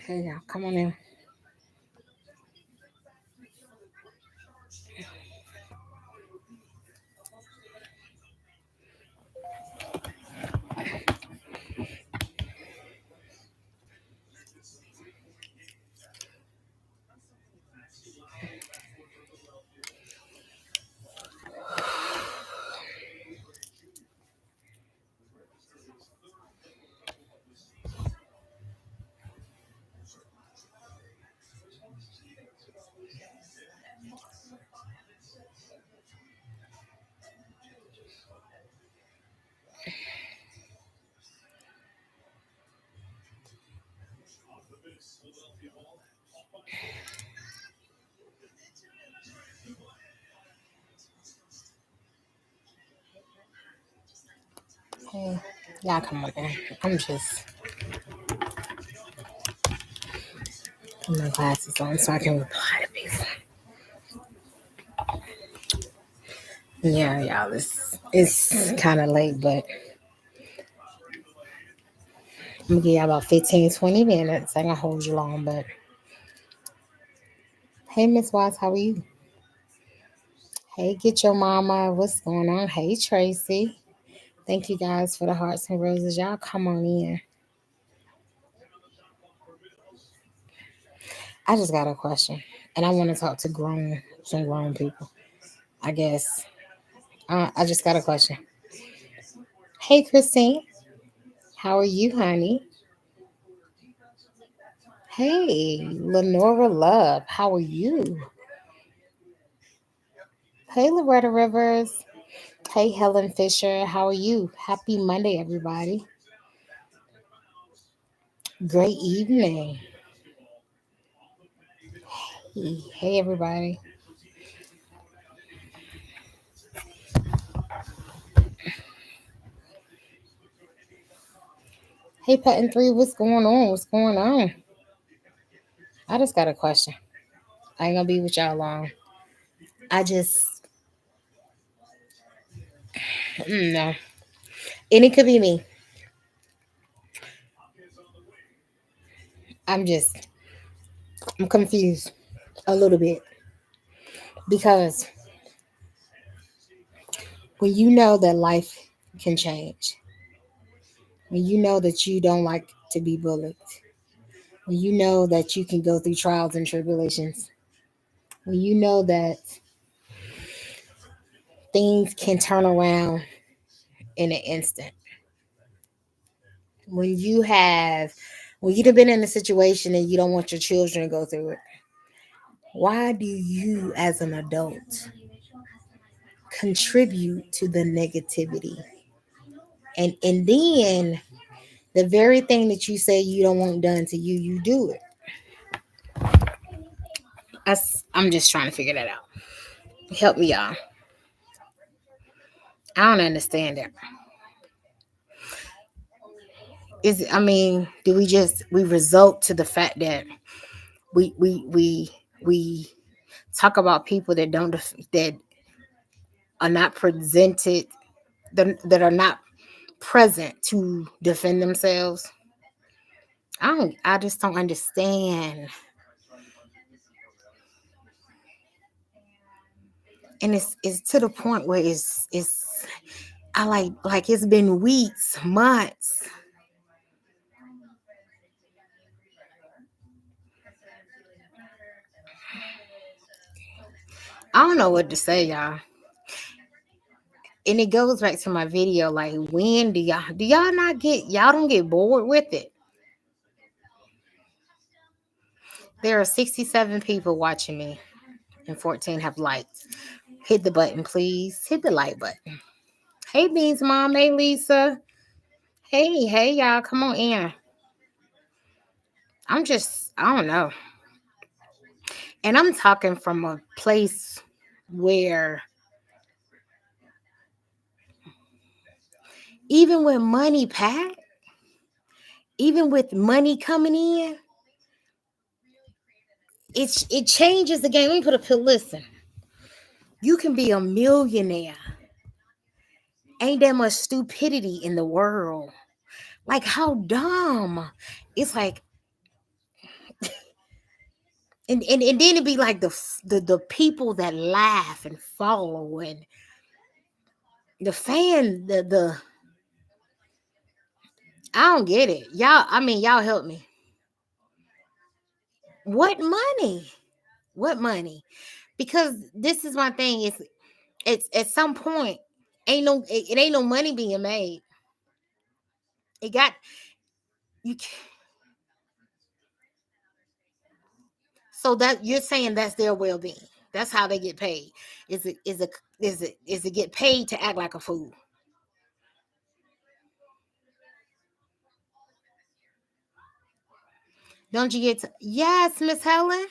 Hey, y'all, come on in. Hey, y'all, come on in. I'm just put my glasses on so I can reply to people. Yeah, y'all, it's kind of late, but I'm gonna give y'all about 15, 20 minutes. I ain't gonna hold you long, but hey, Miss Watts, how are you? Hey, get your mama. What's going on? Hey, Tracy. Thank you guys for the hearts and roses. Y'all come on in. I just got a question, and I want to talk to some grown people. I guess. I just got a question. Hey, Christine, how are you, honey? Hey, Lenora Love, how are you? Hey, Loretta Rivers. Hey, Helen Fisher, how are you? Happy Monday, everybody. Great evening. Hey, everybody. Hey, Patton 3, what's going on? What's going on? I just got a question. I ain't gonna be with y'all long. I just, no. And it could be me. I'm just, I'm confused a little bit because when you know that life can change, when you know that you don't like to be bullied, when you know that you can go through trials and tribulations, when you know that things can turn around in an instant, when you have, when you've been in a situation and you don't want your children to go through it, why do you, as an adult, contribute to the negativity? And then the very thing that you say you don't want done to you, you do it. I'm just trying to figure that out. Help me, y'all. I don't understand it. I mean, do we result to the fact that we talk about people that don't that are not presented, that are not present to defend themselves? I just don't understand. And it's to the point where it's I like it's been weeks, months. I don't know what to say, y'all. And it goes back to my video, like, when do y'all not get, y'all don't get bored with it? There are 67 people watching me and 14 have liked. Hit the button, please. Hit the like button. Hey, Beans Mom. Hey, Lisa. Hey, y'all. Come on in. I don't know. And I'm talking from a place where even with money, Pat, even with money coming in, it changes the game. Let me put a pill. Listen, you can be a millionaire. Ain't that much stupidity in the world? Like, how dumb. It's like, And then it'd be like the people that laugh and follow and the fan the I don't get it. Y'all, I mean, y'all help me. What money? What money? Because this is my thing. It's at some point it ain't no money being made. It got you. So that you're saying that's their well being. That's how they get paid. Is it get paid to act like a fool? Don't you get to, yes, Miss Helen?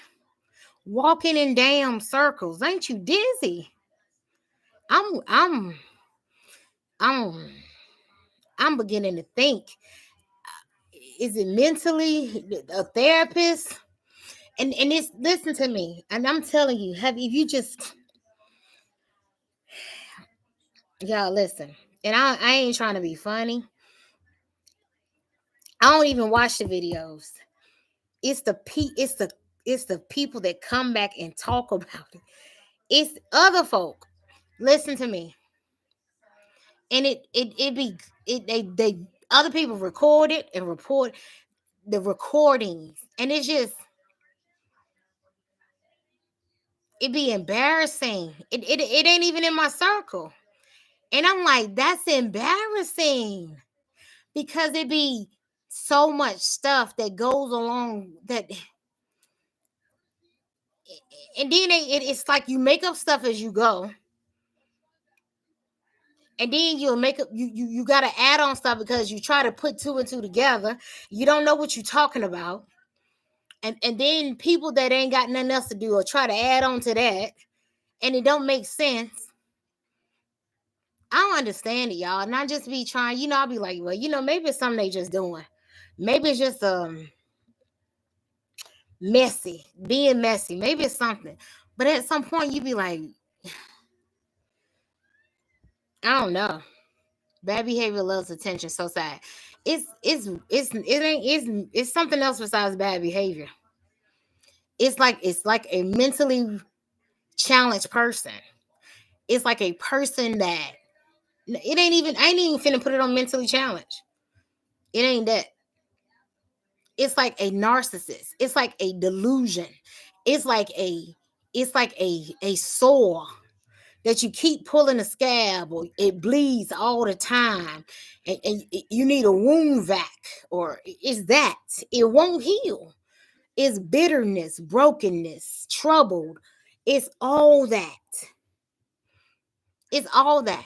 Walking in damn circles. Ain't you dizzy? I'm I'm I'm I'm beginning to think. Is it mentally a therapist? And it's listen to me. And I'm telling you, have if you just y'all listen. And I ain't trying to be funny. I don't even watch the videos. It's the it's the people that come back and talk about it. It's other folk. Listen to me. And it be they other people record it and report the recordings. And it's just it be embarrassing. It ain't even in my circle. And I'm like, that's embarrassing because it be so much stuff that goes along that and then it's like you make up stuff as you go and then you'll make up you got to add on stuff because you try to put two and two together. You don't know what you're talking about, and then people that ain't got nothing else to do or try to add on to that, and it don't make sense. I don't understand it, y'all, and I just be trying. I'll be like, well, maybe it's something they just doing. Maybe it's just messy, being messy. Maybe it's something, but at some point you be like, I don't know. Bad behavior loves attention. So sad. It's something else besides bad behavior. It's like a mentally challenged person. It's like a person that it ain't even. I ain't even finna put it on mentally challenged. It ain't that. It's like a narcissist. It's like a delusion. It's like a. It's like a sore that you keep pulling a scab or it bleeds all the time and you need a wound vac or it's that it won't heal. It's bitterness, brokenness, troubled. It's all that. It's all that.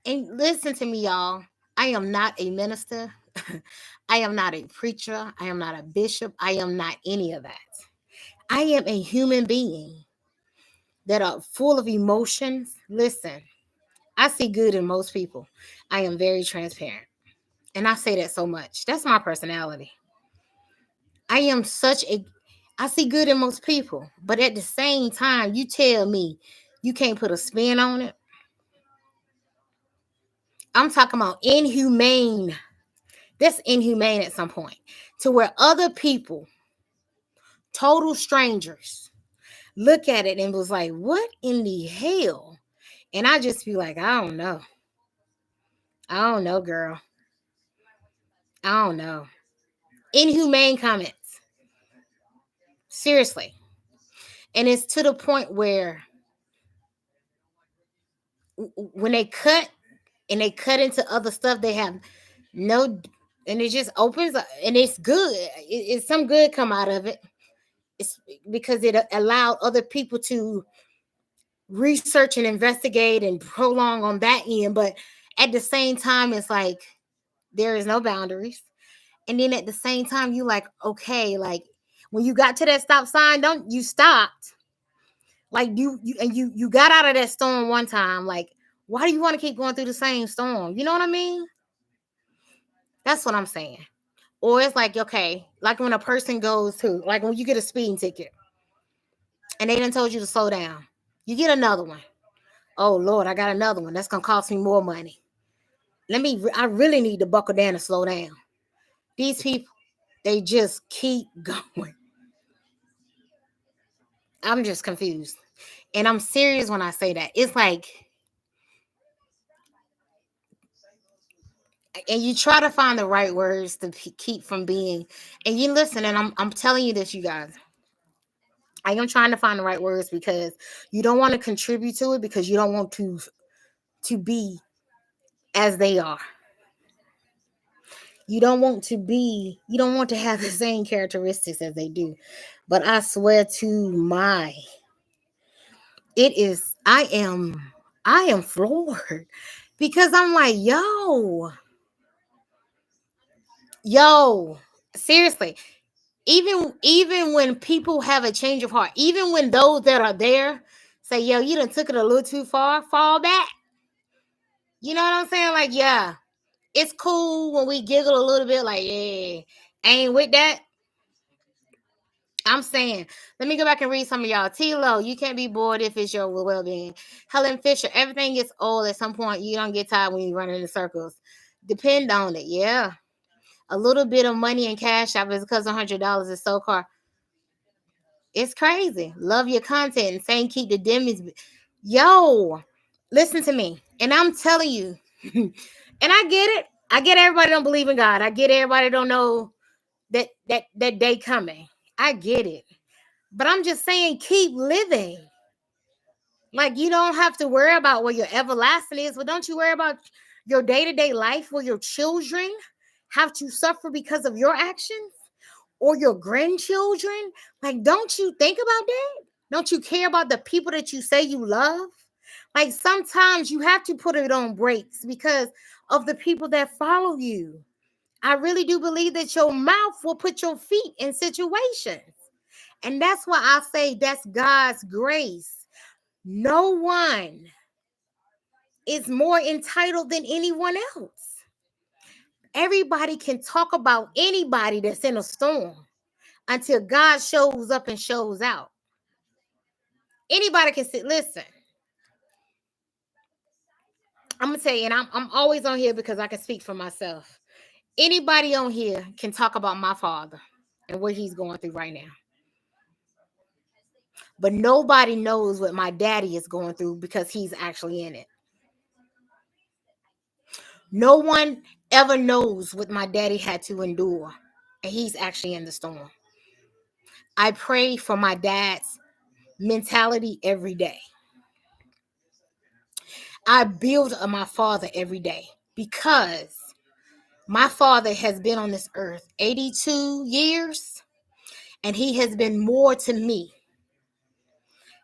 And listen to me, y'all. I am not a minister. I am not a preacher. I am not a bishop. I am not any of that. I am a human being that are full of emotions. Listen, I see good in most people. I am very transparent. And I say that so much. That's my personality. I am such a I see good in most people, but at the same time, you tell me you can't put a spin on it. I'm talking about inhumane. That's inhumane at some point. To where other people, total strangers, look at it and was like, what in the hell? And I just be like, I don't know. I don't know, girl. I don't know. Inhumane comments. Seriously. And it's to the point where when they cut and they cut into other stuff, they have no, and it just opens up, and it's good. It's some good come out of it. It's because it allowed other people to research and investigate and prolong on that end. But at the same time, it's like there is no boundaries. And then at the same time, you like, okay, like when you got to that stop sign, don't you stopped. Like you got out of that storm one time. Like, why do you want to keep going through the same storm? You know what I mean? That's what I'm saying. Or it's like, okay, like when a person goes to, like when you get a speeding ticket and they done told you to slow down, you get another one. Oh Lord, I got another one. That's gonna cost me more money. I really need to buckle down and slow down. These people, they just keep going. I'm just confused. And I'm serious when I say that. It's like, and you try to find the right words to keep from being, and you listen, and I'm telling you this, you guys. I am trying to find the right words because you don't want to contribute to it because you don't want to be as they are. You don't want to have the same characteristics as they do. But I swear to my, I am floored because I'm like, yo, seriously, even when people have a change of heart, even when those that are there say, yo, you done took it a little too far, fall back. You know what I'm saying? Like, yeah, it's cool when we giggle a little bit, like, yeah, ain't with that. I'm saying, let me go back and read some of y'all. T-Lo, you can't be bored if it's your well-being. Helen Fisher, everything gets old at some point. You don't get tired when you run in circles. Depend on it, yeah. A little bit of money and cash out is because $100 is so car. It's crazy. Love your content and saying keep the demis. Yo, listen to me. And I'm telling you, and I get it. I get everybody don't believe in God. I get everybody don't know that day coming. I get it. But I'm just saying keep living. Like you don't have to worry about where your everlasting is, but don't you worry about your day-to-day life where your children have to suffer because of your actions or your grandchildren? Like, don't you think about that? Don't you care about the people that you say you love? Like sometimes you have to put it on brakes because of the people that follow you. I really do believe that your mouth will put your feet in situations. And that's why I say that's God's grace. No one is more entitled than anyone else. Everybody can talk about anybody that's in a storm until God shows up and shows out. Anybody can sit, listen. I'm gonna tell you, and I'm always on here because I can speak for myself. Anybody on here can talk about my father and what he's going through right now. But nobody knows what my daddy is going through because he's actually in it. No one ever knows what my daddy had to endure, and he's actually in the storm. I pray for my dad's mentality every day. I build on my father every day because my father has been on this earth 82 years and he has been more to me.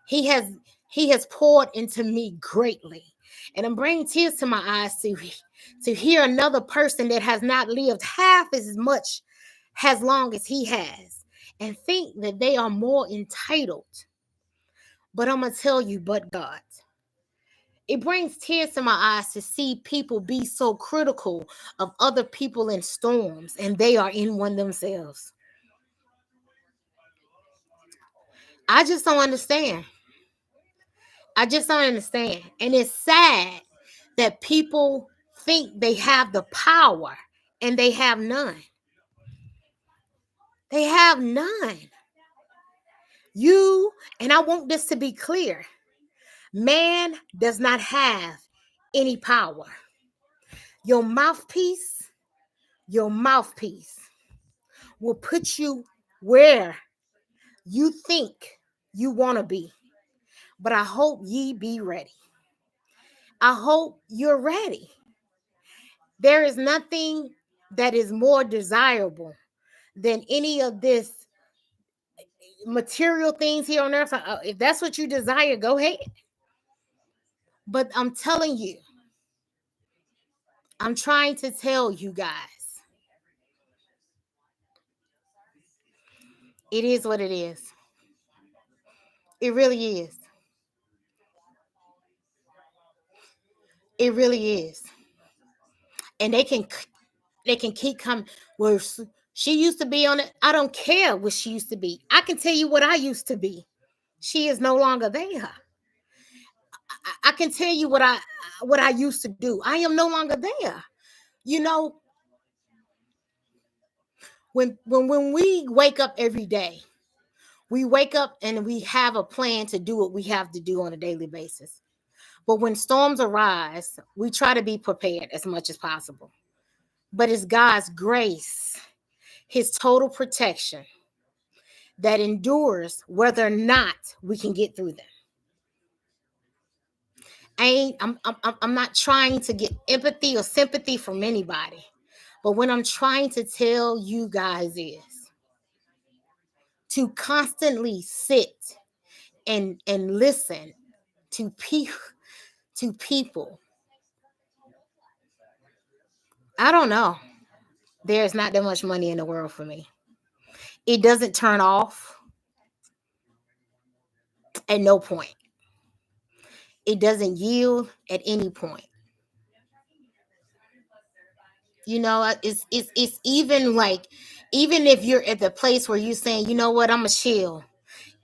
He has poured into me greatly. And I'm bringing tears to my eyes to hear another person that has not lived half as much as long as he has and think that they are more entitled. But I'm going to tell you, but God. It brings tears to my eyes to see people be so critical of other people in storms and they are in one themselves. I just don't understand. I just don't understand. And it's sad that people think they have the power and they have none. They have none. And I want this to be clear, man does not have any power. Your mouthpiece will put you where you think you want to be. But I hope ye be ready. I hope you're ready. There is nothing that is more desirable than any of this material things here on earth. If that's what you desire, go ahead. But I'm telling you, I'm trying to tell you guys, it is what it is. It really is. It really is. And they can keep coming. Where she used to be on it. I don't care what she used to be. I can tell you what I used to be. She is no longer there. I can tell you what I used to do. I am no longer there. You know, When we wake up every day, we wake up and we have a plan to do what we have to do on a daily basis. But when storms arise, we try to be prepared as much as possible. But it's God's grace, his total protection that endures whether or not we can get through them. I'm not trying to get empathy or sympathy from anybody. But what I'm trying to tell you guys is to constantly sit and listen to people. I don't know. There's not that much money in the world for me. It doesn't turn off at no point. It doesn't yield at any point. You know, it's even like, even if you're at the place where you're saying, you know what, I'm a chill.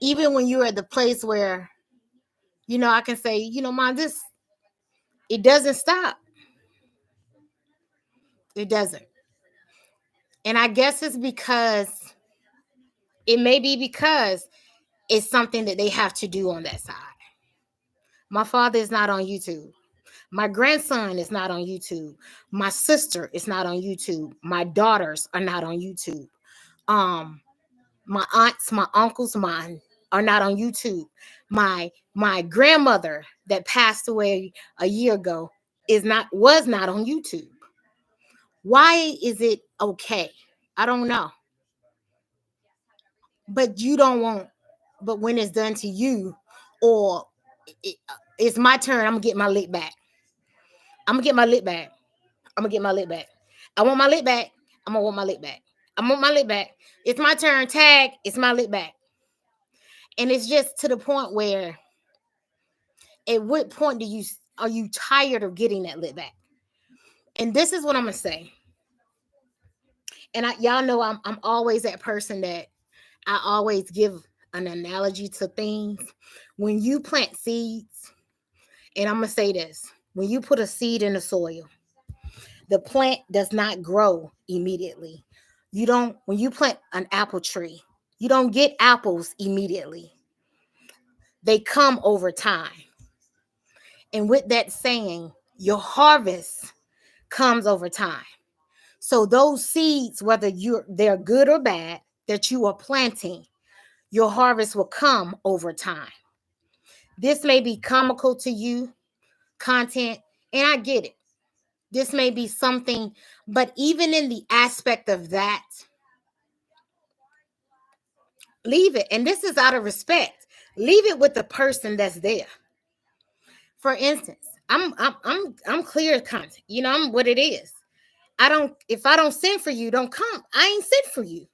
Even when you're at the place where, you know, I can say, you know, Mom, this, it doesn't stop. It doesn't. And I guess it's because, it may be because it's something that they have to do on that side. My father is not on YouTube. My grandson is not on YouTube. My sister is not on YouTube. My daughters are not on YouTube. My aunts, my uncles, mine are not on YouTube. My grandmother that passed away a year ago was not on YouTube. Why is it okay? I don't know. But you don't want, but when it's done to you, or it, it's my turn, I'm gonna get my lick back. I'm gonna get my lick back. I'm gonna get my lick back. I want my lick back. I'm gonna want my lick back. I want my lick back. It's my turn. Tag. It's my lick back. And it's just to the point where, at what point are you tired of getting that lick back? And this is what I'm gonna say. And y'all know I'm always that person that I always give an analogy to things. When you plant seeds, and I'm gonna say this: when you put a seed in the soil, the plant does not grow immediately. You don't, when you plant an apple tree, you don't get apples immediately. They come over time. And with that saying, your harvest comes over time. So those seeds, whether they're good or bad, that you are planting, your harvest will come over time. This may be comical to you, content, and I get it. This may be something, but even in the aspect of that, leave it. And this is out of respect. Leave it with the person that's there. For instance, I'm clear content. You know, I'm what it is. If I don't send for you, don't come. I ain't sent for you.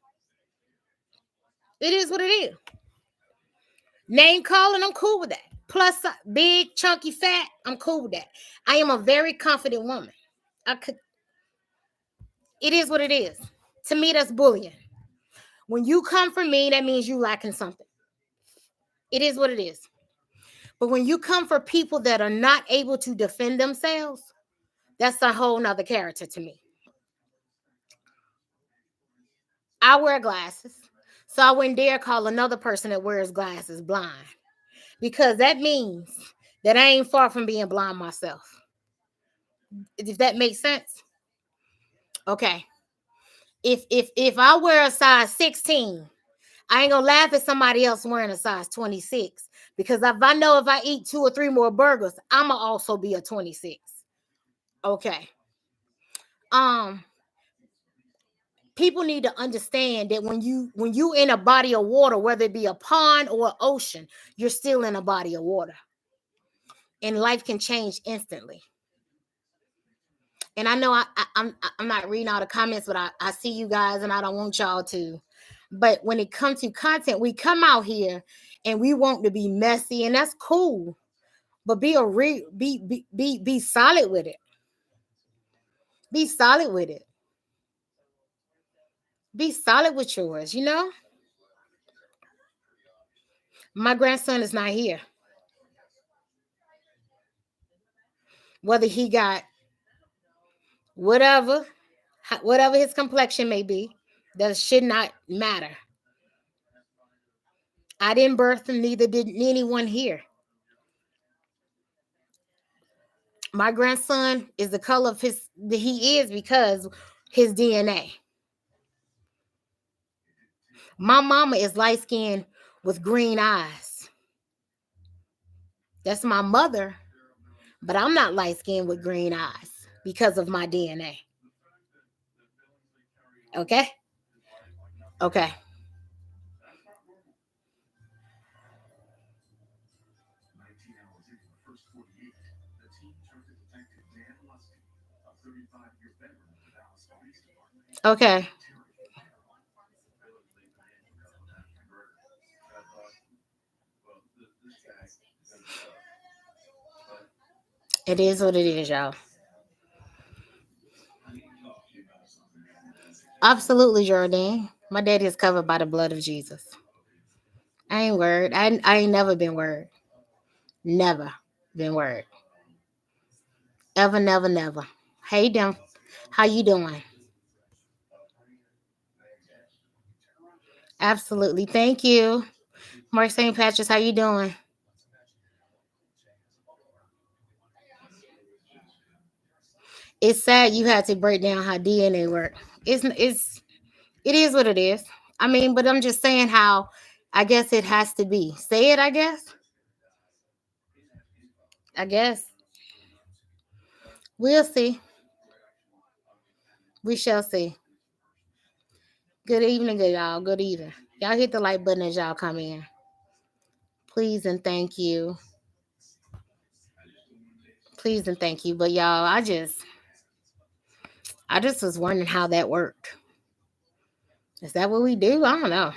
It is what it is. Name calling, I'm cool with that. Plus, big, chunky, fat, I'm cool with that. I am a very confident woman. It is what it is. To me, that's bullying. When you come for me, that means you lacking something. It is what it is. But when you come for people that are not able to defend themselves, that's a whole nother character to me. I wear glasses, so I wouldn't dare call another person that wears glasses blind, because that means that I ain't far from being blind myself. If that makes sense. Okay. If I wear a size 16, I ain't gonna laugh at somebody else wearing a size 26, because if I eat 2 or 3 more burgers, I'ma also be a 26. Okay. People need to understand that when you in a body of water, whether it be a pond or an ocean, you're still in a body of water. And life can change instantly. And I know I'm not reading all the comments, but I see you guys, and I don't want y'all to. But when it comes to content, we come out here and we want to be messy, and that's cool. But be solid with it. Be solid with it. Be solid with yours, you know? My grandson is not here. Whether he got whatever his complexion may be, That should not matter. I didn't birth him, neither did anyone here. My grandson is the color of he is because his DNA. My mama is light skinned with green eyes. That's my mother, but I'm not light skinned with green eyes because of my DNA. Okay? Okay. Okay. It is what it is, y'all. Absolutely, Jordan. My daddy is covered by the blood of Jesus. I ain't worried. I ain't never been worried. Never been worried. Ever, never, never. Hey, them. How you doing? Absolutely. Thank you. Mark St. Patrick's, how you doing? It's sad you had to break down how DNA work. It is what it is. I mean, but I'm just saying how I guess it has to be. Say it, I guess. I guess. We'll see. We shall see. Good evening, good y'all. Good evening. Y'all hit the like button as y'all come in. Please and thank you. Please and thank you. But y'all, I just was wondering how that worked. Is that what we do? I don't know.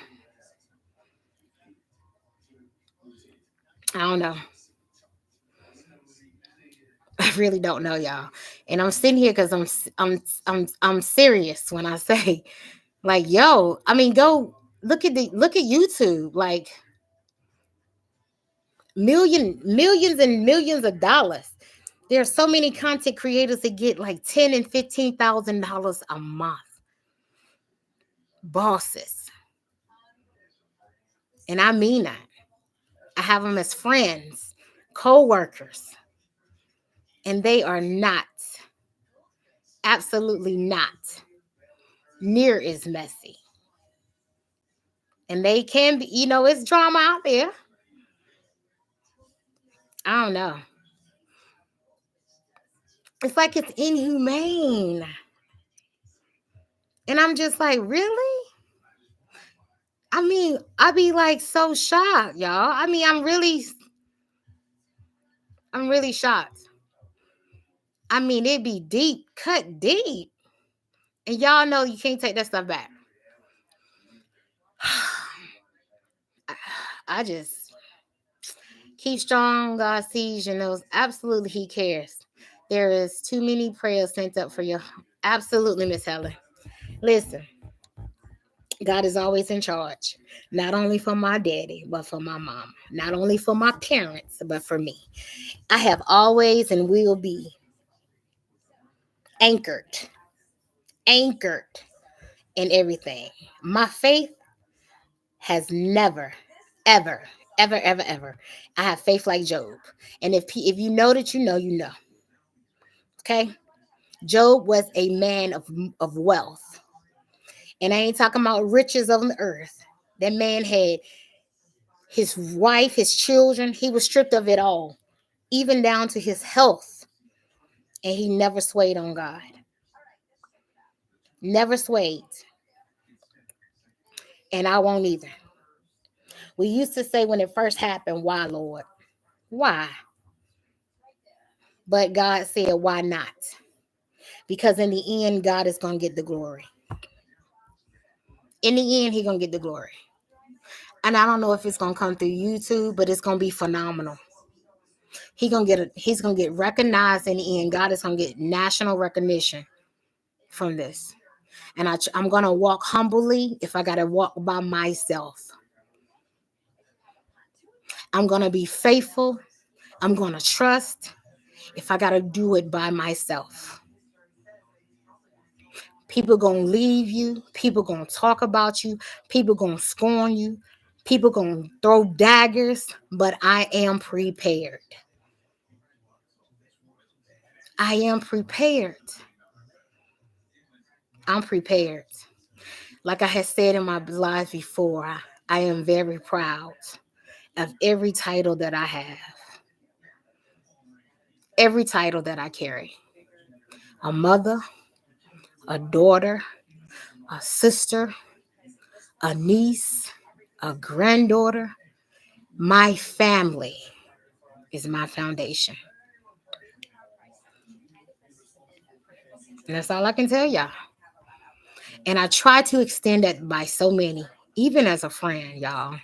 I don't know. I really don't know, y'all. And I'm sitting here because I'm serious when I say, like, yo, I mean, go look at YouTube, like millions and millions of dollars. There are so many content creators that get like $10,000 and $15,000 a month. Bosses, and I mean that. I have them as friends, co-workers, and they are not, absolutely not, near as messy. And they can be, it's drama out there. I don't know. It's like it's inhumane. And I'm just like, really? I mean, I be like so shocked, y'all. I mean, I'm really shocked. I mean, it be deep, cut deep. And y'all know you can't take that stuff back. I just keep strong. God sees and knows. Absolutely, He cares. There is too many prayers sent up for you. Absolutely, Miss Helen. Listen, God is always in charge. Not only for my daddy, but for my mom. Not only for my parents, but for me. I have always and will be anchored, anchored in everything. My faith has never, ever, ever, ever, ever. I have faith like Job. And if you know that you know, you know. Okay? Job was a man of wealth. And I ain't talking about riches on the earth. That man had his wife, his children. He was stripped of it all, even down to his health. And he never swayed on God. Never swayed. And I won't either. We used to say when it first happened, why, Lord? Why? But God said, why not? Because in the end, God is going to get the glory. In the end, He's going to get the glory. And I don't know if it's going to come through YouTube, but it's going to be phenomenal. He's gonna get recognized in the end. God is gonna get national recognition from this. And I'm gonna walk humbly if I gotta walk by myself. I'm gonna be faithful. I'm gonna trust if I gotta do it by myself. People gonna leave you. People gonna talk about you. People gonna scorn you. People gonna throw daggers. But I am prepared. I am prepared. I'm prepared. Like I had said in my life before, I am very proud of every title that I have, every title that I carry. A mother, a daughter, a sister, a niece, a granddaughter. My family is my foundation. And that's all I can tell y'all. And I try to extend that by so many, even as a friend, y'all.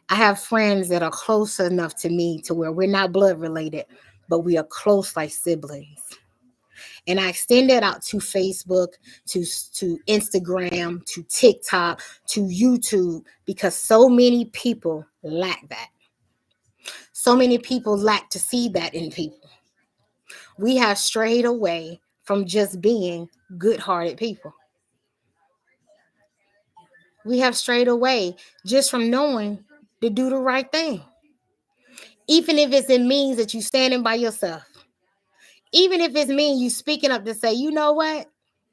I have friends that are close enough to me to where we're not blood related, but we are close like siblings. And I extend that out to Facebook, to Instagram, to TikTok, to YouTube, because so many people lack that. So many people lack to see that in people. We have strayed away from just being good-hearted people. We have strayed away just from knowing to do the right thing. Even if it means that you standing by yourself. Even if it means you speaking up to say, you know what?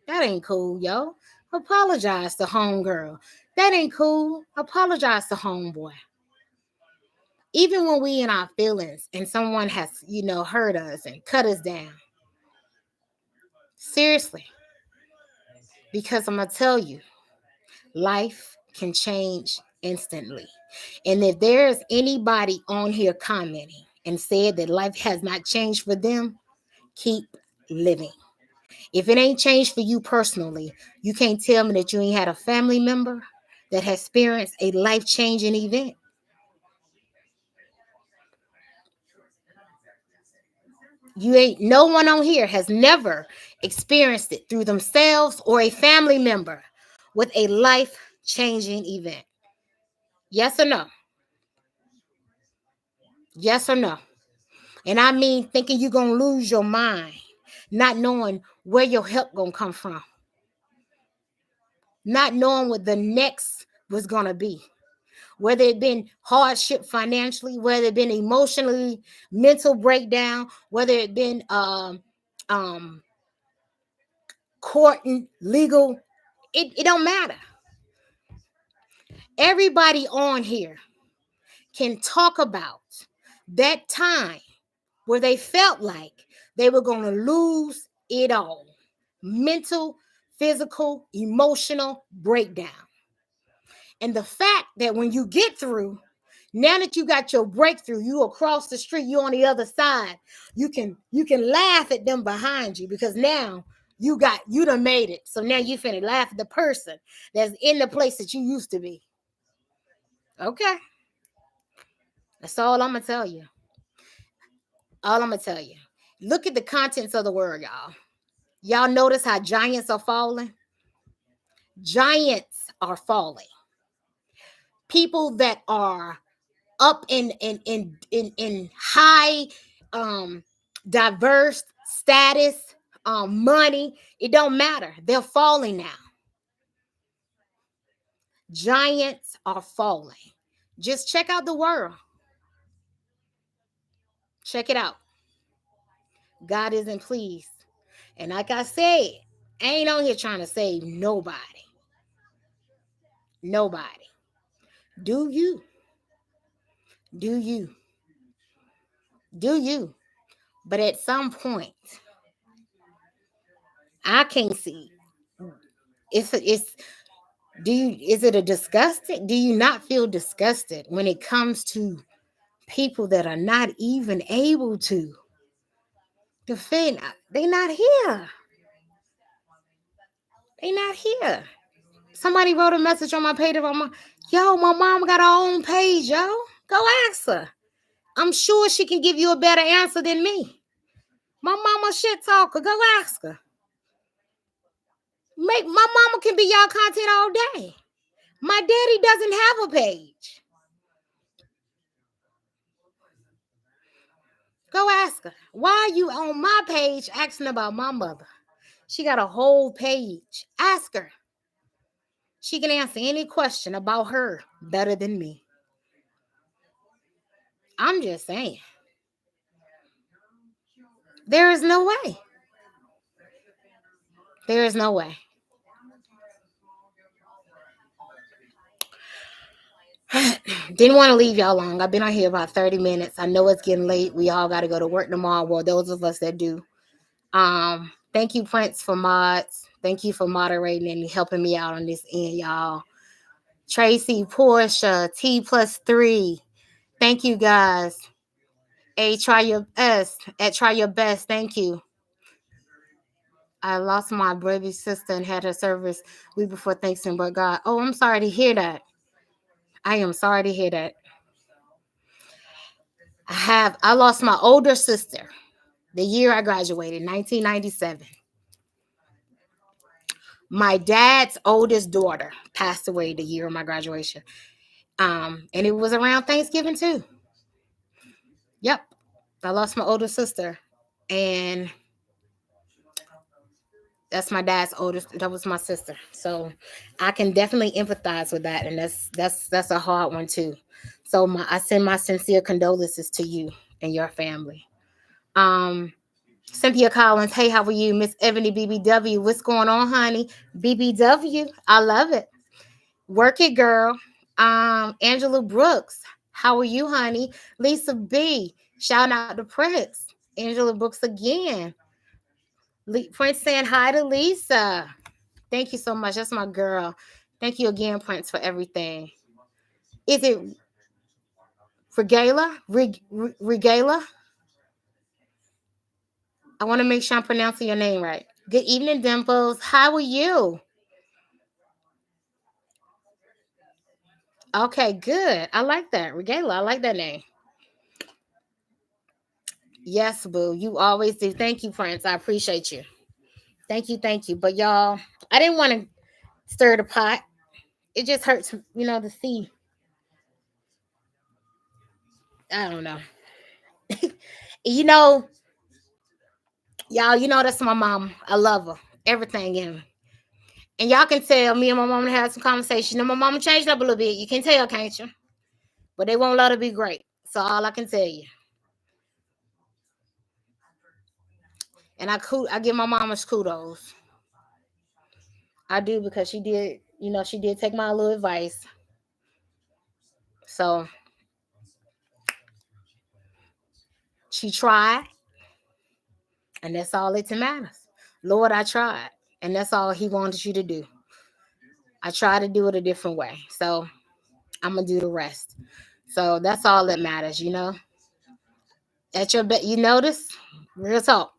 That ain't cool, yo. Apologize to homegirl. That ain't cool. Apologize to homeboy. Even when we in our feelings and someone has, hurt us and cut us down. Seriously. Because I'm going to tell you, life can change instantly. And if there's anybody on here commenting and said that life has not changed for them, keep living. If it ain't changed for you personally, you can't tell me that you ain't had a family member that has experienced a life-changing event. No one on here has never experienced it through themselves or a family member with a life-changing event. Yes or no? Yes or no? And I mean thinking you're going to lose your mind, not knowing where your help going to come from, not knowing what the next was going to be. Whether it been hardship financially, whether it been emotionally, mental breakdown, whether it been court and legal, it don't matter. Everybody on here can talk about that time where they felt like they were going to lose it all. Mental, physical, emotional breakdown. And the fact that when you get through, now that you got your breakthrough, you across the street, you on the other side, you can laugh at them behind you because now you done made it. So now you finna laugh at the person that's in the place that you used to be. Okay. That's all I'm gonna tell you. All I'm gonna tell you. Look at the contents of the word, y'all. Y'all notice how giants are falling? Giants are falling. People that are up in high diverse status, money, it don't matter. They're falling now. Giants are falling. Just check out the world. Check it out. God isn't pleased. And like I said, I ain't on here trying to save nobody. Nobody. Do you? Do you? Do you? But at some point, I can't see. It's is it a disgusted? Do you not feel disgusted when it comes to people that are not even able to defend? They not here. They not here. Somebody wrote a message on my page about my mom got her own page, yo. Go ask her. I'm sure she can give you a better answer than me. My mama shit talker. Go ask her. My mama can be y'all content all day. My daddy doesn't have a page. Go ask her. Why are you on my page asking about my mother? She got a whole page. Ask her. She can answer any question about her better than me. I'm just saying. There is no way. There is no way. Didn't want to leave y'all long. I've been on here about 30 minutes. I know it's getting late. We all got to go to work tomorrow. Well, those of us that do. Thank you, Prince, for mods. Thank you for moderating and helping me out on this end, y'all. Tracy, Portia, T plus 3. Thank you, guys. Try your best. Try your best. Thank you. I lost my baby sister and had her service week before Thanksgiving, but God. Oh, I'm sorry to hear that. I am sorry to hear that. I lost my older sister the year I graduated, 1997. My dad's oldest daughter passed away the year of my graduation. And it was around Thanksgiving too. Yep. I lost my older sister. And that's my dad's oldest. That was my sister. So I can definitely empathize with that. And that's a hard one too. So I send my sincere condolences to you and your family. Cynthia Collins, hey, how are you? Miss Ebony BBW, what's going on, honey? BBW, I love it. Work it, girl. Angela Brooks, how are you, honey? Lisa B, shout out to Prince. Angela Brooks again. Prince saying hi to Lisa. Thank you so much. That's my girl. Thank you again, Prince, for everything. Is it Regala? Regala? I want to make sure I'm pronouncing your name right. Good evening, Dimples. How are you? Okay, good. I like that. Regala, I like that name. Yes, boo. You always do. Thank you, Prince. I appreciate you. Thank you, thank you. But y'all, I didn't want to stir the pot. It just hurts, to see. I don't know. you know, y'all, that's my mom. I love her. Everything in me. And y'all can tell me and my mom had some conversation. And my mama changed up a little bit. You can tell, can't you? But they won't let her be great. So all I can tell you. And I give my mama's kudos. I do because she did take my little advice. So she tried, and that's all that matters. Lord, I tried, and that's all he wanted you to do. I tried to do it a different way. So I'm gonna do the rest. So that's all that matters, At your bet, you notice? Real talk.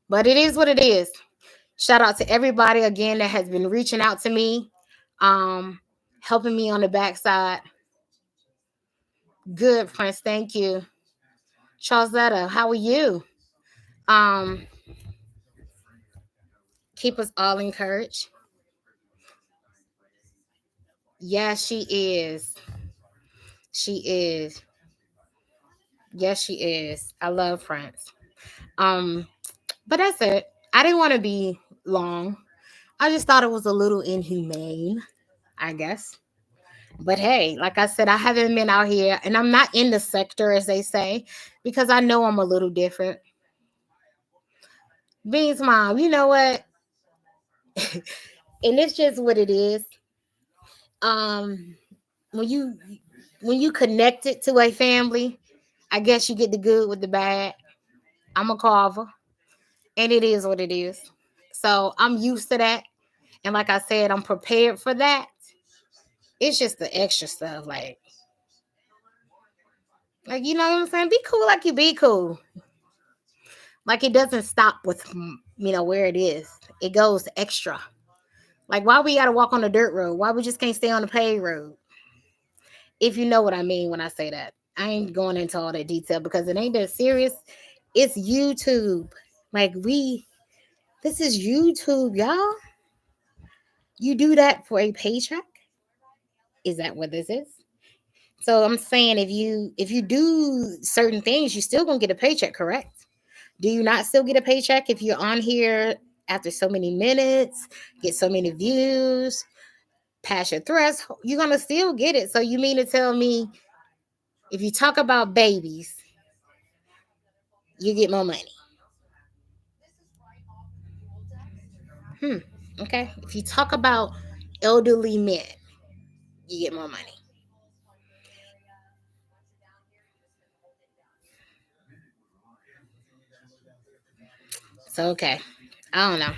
But it is what it is. Shout out to everybody again that has been reaching out to me, helping me on the backside. Good, Prince. Thank you. Charlesetta, how are you? Um, keep us all encouraged. Yes, she is. She is. Yes, she is. I love Prince. But that's it. I didn't want to be long. I just thought it was a little inhumane, I guess. But hey, like I said, I haven't been out here and I'm not in the sector, as they say, because I know I'm a little different. Beans mom, you know what? And it's just what it is. Um, when you connect it to a family, I guess you get the good with the bad. I'm a carver, and it is what it is. So I'm used to that. And like I said, I'm prepared for that. It's just the extra stuff, like you know what I'm saying. Be cool, like you be cool. Like it doesn't stop with where it is. It goes extra. Like why we gotta walk on the dirt road? Why we just can't stay on the paved road? If you know what I mean when I say that. I ain't going into all that detail because it ain't that serious. It's YouTube. Like this is YouTube, y'all. You do that for a paycheck? Is that what this is? So I'm saying if you do certain things, you still gonna get a paycheck, correct? Do you not still get a paycheck if you're on here after so many minutes, get so many views, pass your threshold? You're gonna still get it. So you mean to tell me if you talk about babies, you get more money? Okay. If you talk about elderly men, you get more money. So okay. I don't know.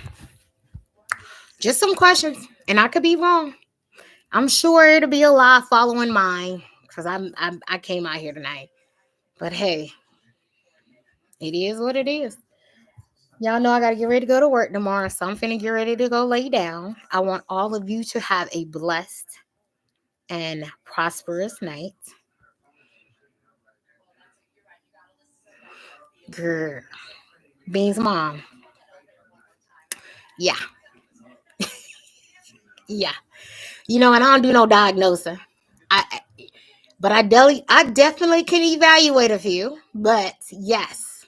Just some questions. And I could be wrong. I'm sure it'll be a lot following mine. Because I came out here tonight. But hey, it is what it is. Y'all know I gotta get ready to go to work tomorrow. So I'm finna get ready to go lay down. I want all of you to have a blessed and prosperous night. Girl. Beans mom. Yeah. Yeah. And I don't do no diagnosing. I but I definitely can evaluate a few. But yes,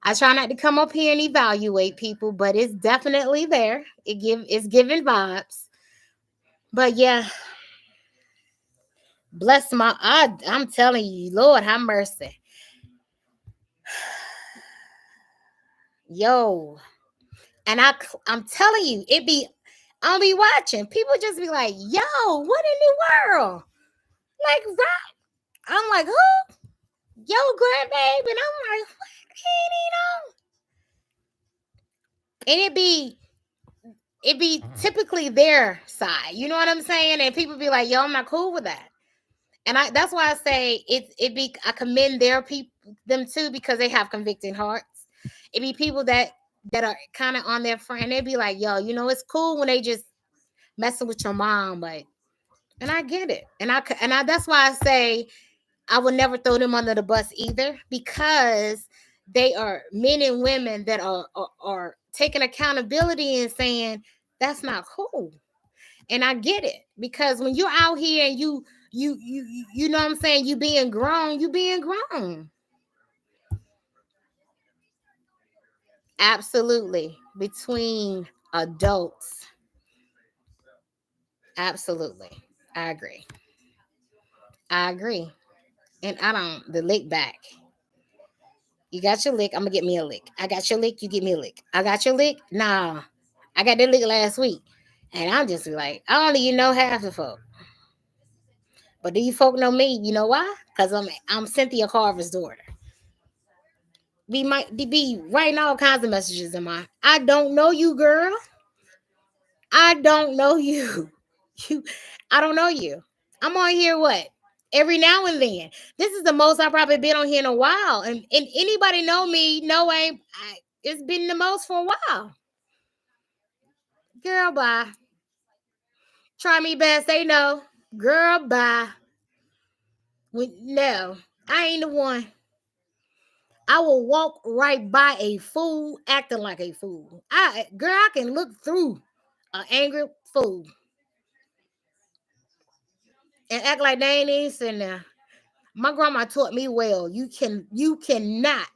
I try not to come up here and evaluate people, but it's definitely there. It's giving vibes. But yeah, bless I'm telling you, Lord have mercy. Yo, and I'm telling you, I'll be watching. People just be like, yo, what in the world? Like, right? I'm like, who? Yo, grandbabe. And I'm like, what? And it be typically their side. You know what I'm saying? And people be like, yo, I'm not cool with that. And that's why I say I commend them too, because they have convicting hearts. It be people that are kind of on their friend. They be like, yo, it's cool when they just messing with your mom, but and I get it. And I that's why I say I would never throw them under the bus either, because they are men and women that are taking accountability and saying that's not cool. And I get it, because when you're out here and you know what I'm saying, you being grown. Absolutely. Between adults. Absolutely. I agree. I agree. And I don't the lick back. You got your lick, I'm gonna get me a lick. I got your lick, you get me a lick. I got your lick? Nah. I got that lick last week. And I'm just like, I don't even know half the folk. But do you folk know me? You know why? Because I'm Cynthia Carver's daughter. We might be writing all kinds of messages in my. I don't know you, girl. I don't know you. You, I don't know you. I'm on here what? Every now and then. This is the most I've probably been on here in a while. And anybody know me? No, it's been the most for a while. Girl, bye. Try me best. They know. Girl, bye. No, I ain't the one. I will walk right by a fool acting like a fool. I can look through an angry fool and act like they ain't even sitting there. My grandma taught me well. You cannot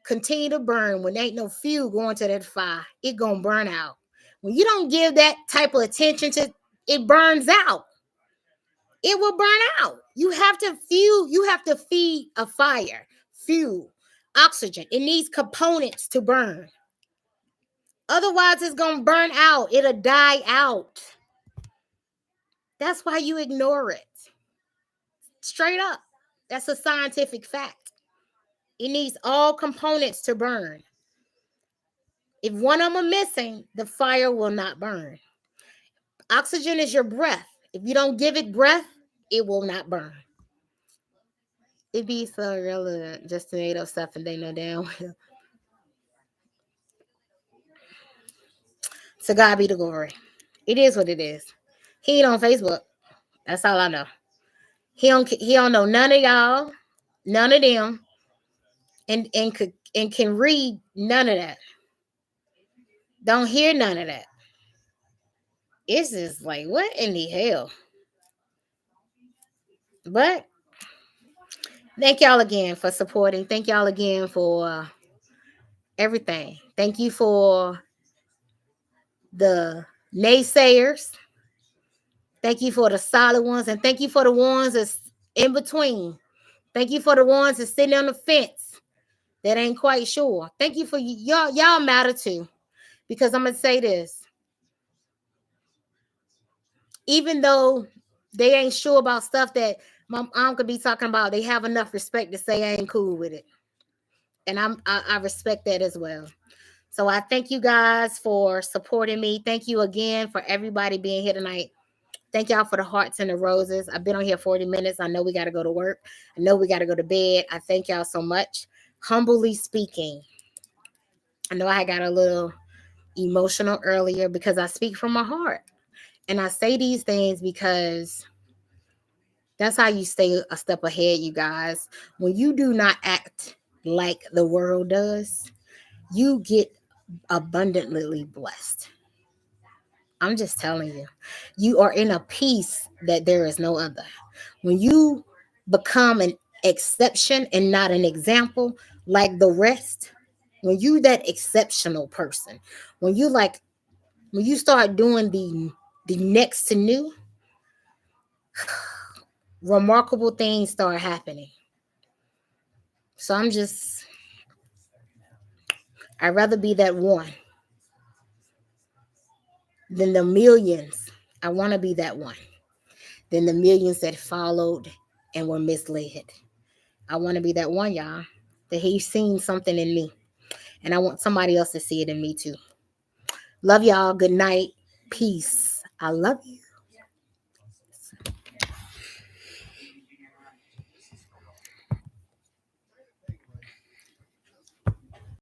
continue to burn when there ain't no fuel going to that fire. It gonna burn out. When you don't give that type of attention to it, burns out. It will burn out. You have to fuel. You have to feed a fire. Fuel, oxygen. It needs components to burn. Otherwise, it's gonna burn out. It'll die out. That's why you ignore it. Straight up. That's a scientific fact. It needs all components to burn. If one of them are missing, the fire will not burn. Oxygen is your breath. If you don't give it breath, it will not burn. It be so irrelevant just to make up stuff and they know damn well. To God be the glory. It is what it is. He ain't on Facebook. That's all I know. He don't know none of y'all, none of them, and can read none of that. Don't hear none of that. It's just like, what in the hell? But thank y'all again for supporting. Thank y'all again for everything. Thank you for the naysayers. Thank you for the solid ones. And thank you for the ones that's in between. Thank you for the ones that's sitting on the fence that ain't quite sure. Thank you for y'all. Y'all matter too. Because I'm going to say this. Even though they ain't sure about stuff that my mom could be talking about, they have enough respect to say I ain't cool with it. And I respect that as well. So I thank you guys for supporting me. Thank you again for everybody being here tonight. Thank y'all for the hearts and the roses. I've been on here 40 minutes. I know we got to go to work. I know we got to go to bed. I thank y'all so much. Humbly speaking, I know I got a little emotional earlier because I speak from my heart. And I say these things because that's how you stay a step ahead, you guys. When you do not act like the world does, you get abundantly blessed. I'm just telling you, you are in a peace that there is no other. When you become an exception and not an example like the rest, when you that exceptional person, when you like, when you start doing the next to new, remarkable things start happening. So I'd rather be that one than the millions. I want to be that one than the millions that followed and were misled. I want to be that one, y'all, that he's seen something in me. And I want somebody else to see it in me too. Love y'all. Good night. Peace. I love you.